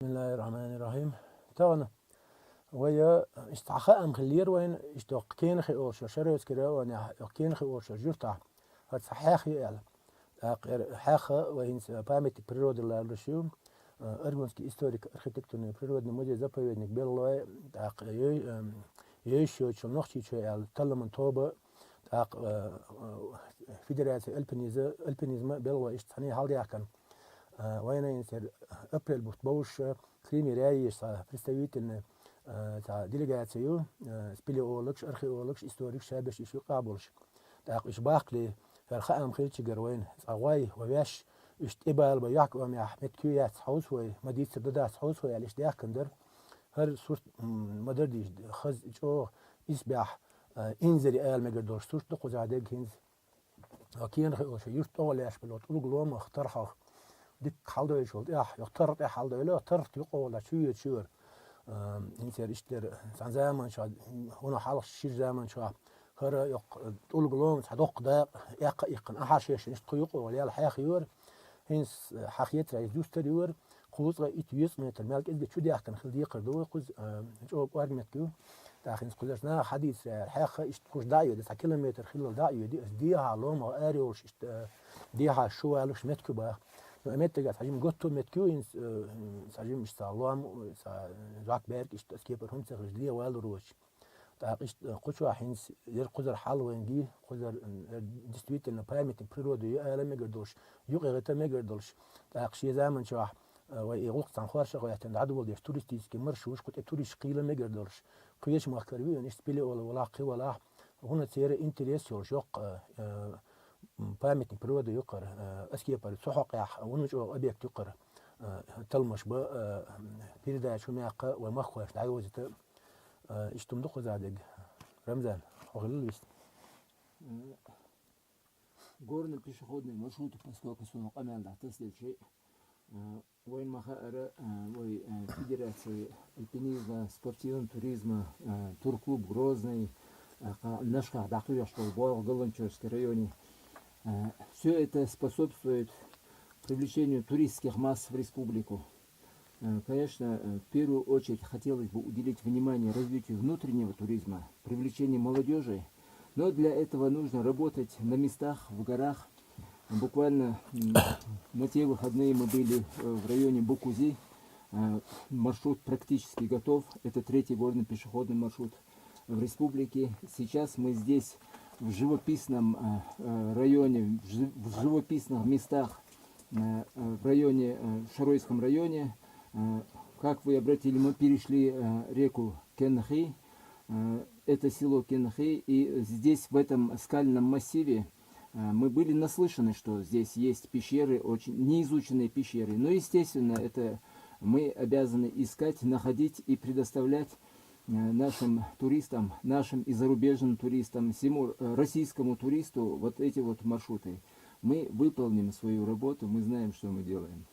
بسم الله الرحمن الرحيم. طبعا ويا استعخاء مخلير وين اشتوقتين خي أورشة شريت كده وانا يقتين خي أورشة جرتها هاد صحيح يعلم حاخة وين بامت بريود الرشيوم أرجونسكي إستوريك أرخيتكتوني بريود نموذج زبايد نقبل الله تاق يشوي شو نخشي شو يعل تلمن توبة تاق فيدراسي ألبينيزم بلوا إشتحني حال يحكم وين ينسر أبريل بوش كريمي رايش представитель делегацию спелеологч археологч историк шабеш иши قابلش تاق إش باقلي فرخام خيلتش جروين أغواي وياش اشتبال بياك وام أحمد كيات حوس وي مديت سددات حوس وي على اشتياق كندر هر صورت مدردي خز جو إسبح إنزري آل مقدر صورت دقوز عدد هنز أكين خيوش يرت أولاش بلوت أولو اخترحه ديك حالده يشول يخترت حالده لا اخترت يقول شو إنسان يشتر عن زمان شاد هنا حال شير زمان شا هر يق تقول قلوم صدق ده يقن أحشيش نشتقيق ولا الحياة خيور هنس حقيقة رئيس دوستر يور خوز رأيت يوس من الملك إذا شو ده كان خلدي يقردوه خوز جو أرمت كيو داخل خوزش نا حديث الحياة يشتكوش دايو ده كيلومتر خلال دايو دي هالوم وأريوش دي هالشو علوش متكبه متى قاعد حجم قطو متكوين حجم مش سالوام زاك بيرك إيش تسكيبر هم تخرجليه والروش تعقيش قشوا حين يرقدر حال وينجي قدر دستويت إنه بامت بريرودو يا لما يقدرش يقعد ما يقدرش تعقيش زمان شاح ويغلق تنخوار شغل يعتمد عدو وليش تورستيس كمرش وش كنت تورش قيل ما يقدرش كويش مؤخرين إيش بيلي ولا قي ولا هنا تصير إنتريس يوق بامت بريود يقر أسكيب السحق يح ونج أبيك يقر تلمش با بيردا شو مياق ومخوش دعوزة اشتمدق زادق رمضان أغلل بس горный пешеходный маршрут, поскольку сон камел да тесты ши войн махара вой федерации альпинизма спортивного туризма турклуб Грозный нашка дахлю что в Голландчурском районе. Все это способствует привлечению туристских масс в республику. Конечно, в первую очередь хотелось бы уделить внимание развитию внутреннего туризма, привлечению молодежи, но для этого нужно работать на местах, в горах. Буквально на те выходные мы были в районе Букузи, маршрут практически готов, это 3-й горный пешеходный маршрут в республике. Сейчас мы здесь в живописном районе, в живописных местах в районе, в Шаройском районе. Как вы обратили, мы перешли реку Кенхи, это село Кенхи, и здесь в этом скальном массиве мы были наслышаны, что здесь есть пещеры, очень неизученные пещеры. Но, естественно, это мы обязаны искать, находить и предоставлять нашим туристам, нашим и зарубежным туристам, всему российскому туристу вот эти вот маршруты. Мы выполним свою работу, мы знаем, что мы делаем.